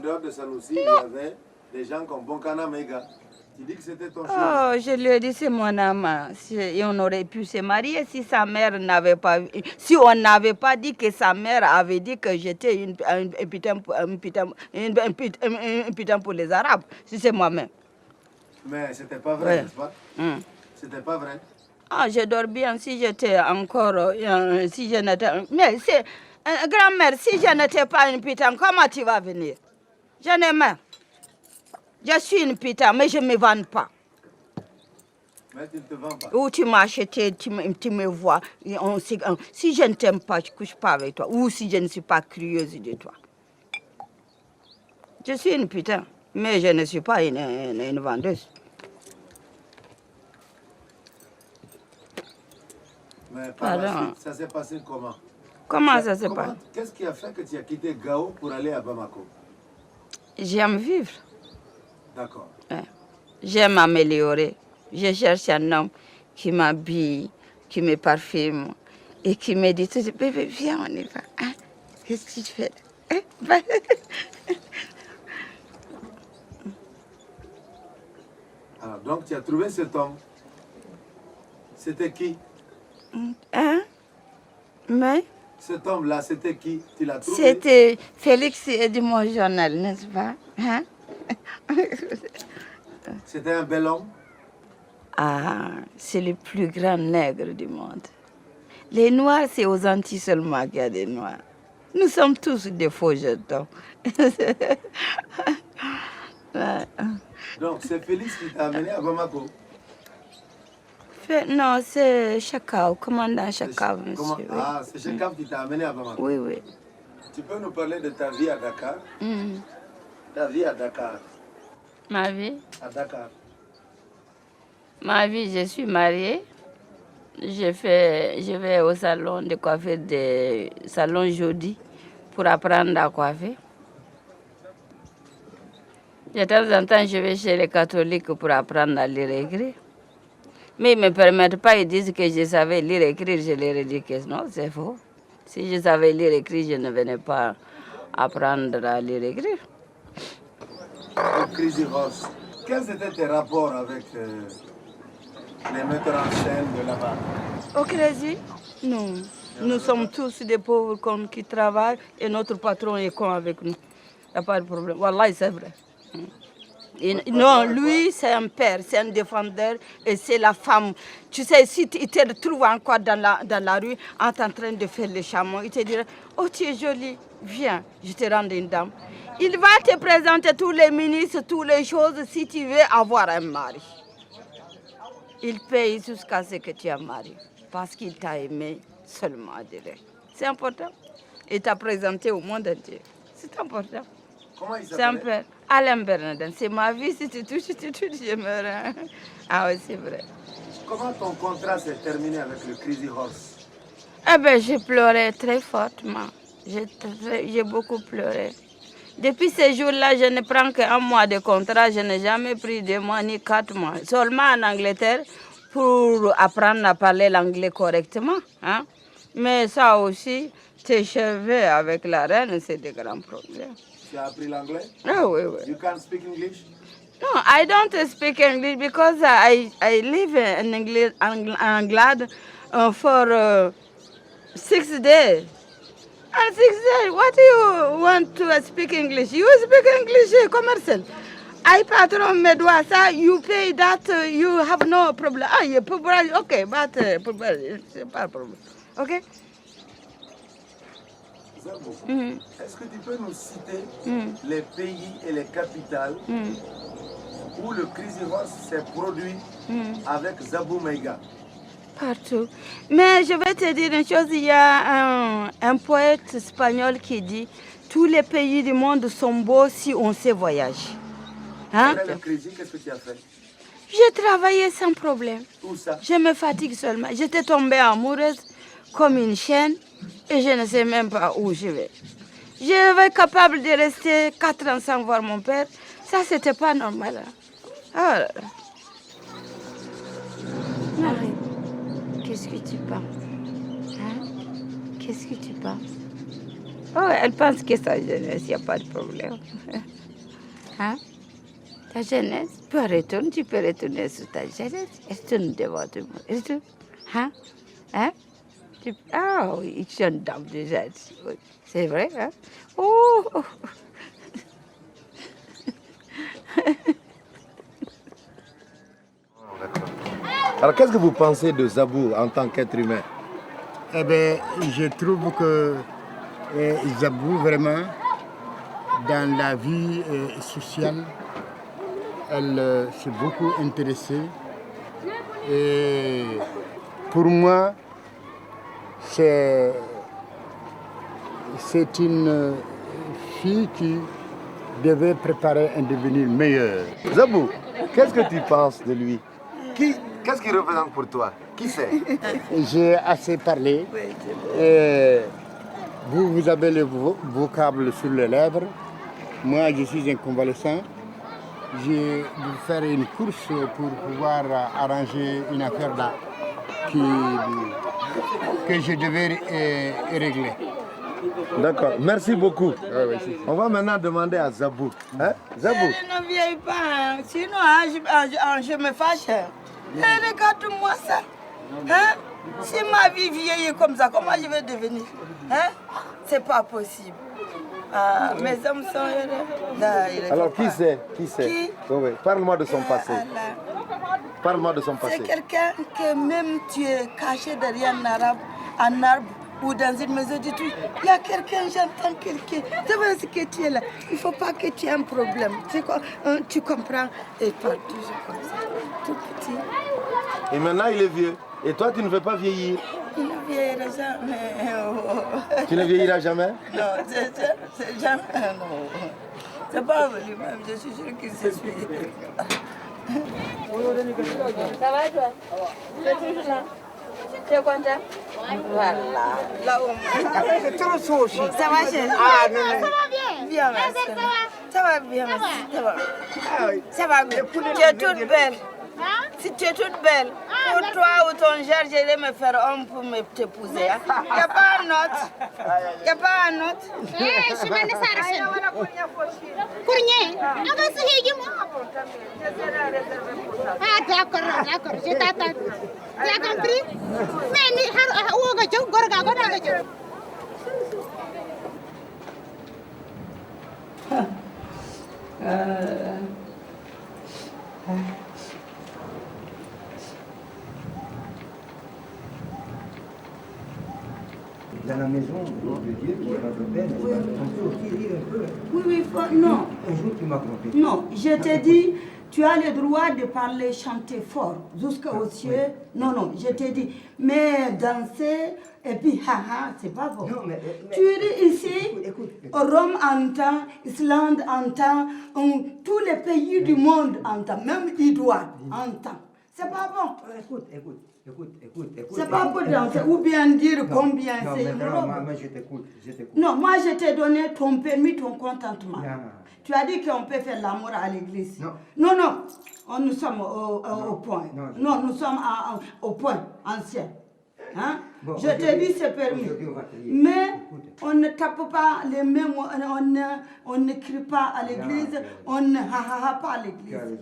dehors de Sanoussi, il y avait des gens comme Bonkana Mega. Tu dis que c'était ton chéri. Oh, je lui ai dit, c'est mon amant. Et on aurait pu se marier si sa mère n'avait pas... Si on n'avait pas dit que sa mère avait dit que j'étais un putain pour les Arabes. Si c'est moi-même. Mais c'était pas vrai, n'est-ce pas? C'était pas vrai. Ah, je dors bien si j'étais encore... si je n'étais... Mais c'est... grand-mère, si je n'étais pas une putain, comment tu vas venir? J'en ai marre. Je suis une putain, mais je ne me vends pas. Mais tu ne te vends pas. Ou tu m'as acheté, tu me vois. Si je ne t'aime pas, je ne couche pas avec toi. Ou si je ne suis pas curieuse de toi. Je suis une putain, mais je ne suis pas une vendeuse. Mais par la suite, ça s'est passé comment? Comment ça se passe? Qu'est-ce qui a fait que tu as quitté Gao pour aller à Bamako? J'aime vivre. D'accord. Ouais. J'aime m'améliorer. Je cherche un homme qui m'habille, qui me parfume et qui me dit, bébé, viens, on y va. Hein? Qu'est-ce que tu fais? Hein? Alors, donc, tu as trouvé cet homme. C'était qui? Hein? Mais? Cet homme-là, c'était qui? Tu l'as trouvé? C'était Félix Edmond Journal, n'est-ce pas? Hein? C'était un bel homme? Ah, c'est le plus grand nègre du monde. Les Noirs, c'est aux Antilles seulement qu'il y a des Noirs. Nous sommes tous des faux jetons. Donc, c'est Félix qui t'a amené à Bamako? Non, c'est Chakao, commandant Chakao, monsieur. Ah, c'est Chakao qui t'a amené à Bamako? Oui, oui. Tu peux nous parler de ta vie à Dakar? Ta vie à Dakar? Ma vie? À Dakar. Ma vie, je suis mariée. Je vais au salon de coiffure de salon Jodi pour apprendre à coiffer. De temps en temps, je vais chez les catholiques pour apprendre à lire et écrire. Mais ils ne me permettent pas, ils disent que je savais lire et écrire. Je leur ai dit que non, c'est faux. Si je savais lire et écrire, je ne venais pas apprendre à lire et écrire. Au Crazy Horse, quels étaient tes rapports avec les metteurs en scène de là-bas? Au Crazy? Non. Nous sommes tous des pauvres cons qui travaillent et notre patron est con avec nous. Il n'y a pas de problème. Wallah, c'est vrai. Non, lui, c'est un père, c'est un défendeur et c'est la femme. Tu sais, si il te retrouve encore dans la rue en train de faire le chameau, il te dira, oh, tu es jolie, viens, je te rends une dame. Il va te présenter tous les ministres, toutes les choses si tu veux avoir un mari. Il paye jusqu'à ce que tu aies un mari parce qu'il t'a aimé seulement, direct. C'est important. Il t'a présenté au monde entier. C'est important. Comment il C'est un s'appelait? père. Alain Bernardin. C'est ma vie. Si tu touches, je meurs. Ah oui, c'est vrai. Comment ton contrat s'est terminé avec le Crazy Horse? Eh bien, j'ai pleuré très fortement. J'ai beaucoup pleuré. Depuis ce jour-là, je ne prends qu'un mois de contrat. Je n'ai jamais pris 2 mois ni 4 mois. Seulement en Angleterre pour apprendre à parler l'anglais correctement. Hein? Mais ça aussi, tes cheveux avec la reine, c'est des grands problèmes. Tu as appris l'anglais? Ah oui, oui. You can't speak English? No, I don't speak English because I live in England for 6 days. And 6 days, what do you want to speak English? You speak English commercial. I patron me doit ça, you pay that, you have no problem. Ah, you okay, but c'est pas un problème. Okay? Est-ce que tu peux nous citer les pays et les capitales où le Crazy Horse s'est produit avec Zabou Maiga? Partout. Mais je vais te dire une chose, il y a un poète espagnol qui dit « Tous les pays du monde sont beaux si on sait voyager. » Hein? Après le Crazy, qu'est-ce que tu as fait? J'ai travaillé sans problème. Où ça? Je me fatigue seulement. J'étais tombée amoureuse comme une chienne et je ne sais même pas où je vais. Je vais être capable de rester 4 ans sans voir mon père. Ça, c'était pas normal. Ah. Marie, qu'est-ce que tu penses? Hein? Qu'est-ce que tu penses? Oh, elle pense que sa jeunesse, il n'y a pas de problème. Hein? Ta jeunesse, tu peux retourner sur ta jeunesse. Retourne devant tout le monde. Retourne. Hein? Hein? Ah oui, je suis une dame déjà. Oui, c'est vrai, hein? Oh! Alors, qu'est-ce que vous pensez de Zabou en tant qu'être humain? Eh bien, je trouve que Zabou, vraiment, dans la vie sociale, elle s'est beaucoup intéressée. Et pour moi, c'est une fille qui devait préparer un devenir meilleur. Zabou, qu'est-ce que tu penses de lui? Qu'est-ce qu'il représente pour toi? Qui c'est? J'ai assez parlé. Et vous avez le vocable sur les lèvres. Moi, je suis un convalescent. Je vais faire une course pour pouvoir arranger une affaire là que je devais régler. D'accord, merci beaucoup. On va maintenant demander à Zabou. Hein? Zabou? Elle ne vieillit pas, hein. Sinon je me fâche. Regarde-moi ça. Hein? Si ma vie vieillit comme ça, comment je vais devenir? Hein? C'est pas possible. Ah, mes hommes sont heureux. Là, Alors qui c'est? Qui? Oui. Parle-moi de son passé. Parle-moi de son passé. C'est quelqu'un que même tu es caché derrière un arbre ou dans une maison du tout. Il y a quelqu'un, j'entends quelqu'un. C'est vrai ce que tu es là. Il ne faut pas que tu aies un problème. Tu comprends? Et toi, toujours comme ça. Tout petit. Et maintenant il est vieux. Et toi tu ne veux pas vieillir? Il ne vieillira jamais. Tu ne vieilliras jamais? Non, c'est jamais. Non. C'est pas lui-même, je suis sûre qu'il se suit. Ça va toi? Tu es toujours là? Tu es content? Voilà. Là où c'est trop chaud aussi. Ça va, chérie? Ah, non, non. Ça va bien? Bien, merci. Ça va bien, merci. Ça va. Ah, oui. Ça va bien. Tu es toute belle. Si tu es toute belle, pour toi ou ton genre, j'irai me faire homme pour t'épouser. Il n'y a pas un autre. Il n'y a pas un autre. Eh, je m'en ai Ah, d'accord, je t'attends. Tu as compris? Dans la maison de Dieu qui est votre père, on peut aussi rire un peu. Oui, non. Un jour, tu m'as compris. Non, je t'ai dit, tu as le droit de parler, chanter fort, jusqu'aux cieux. Non, je t'ai dit, mais danser, et puis, c'est pas bon. Non, mais tu es ici, écoute. Rome entend, Islande entend, tous les pays du monde entendent, même Edouard entend. C'est pas bon. Écoute. C'est pas pour danser, ou bien dire combien c'est. Non, moi, je t'écoute. Non, moi je t'ai donné ton permis, ton contentement. Non. Tu as dit qu'on peut faire l'amour à l'église. Non. Non, nous sommes au point. Non, nous sommes au point ancien. Hein? Bon, je t'ai dit c'est permis. Mais on ne tape pas les mains, on ne crie pas à l'église, on ne ha pas à l'église.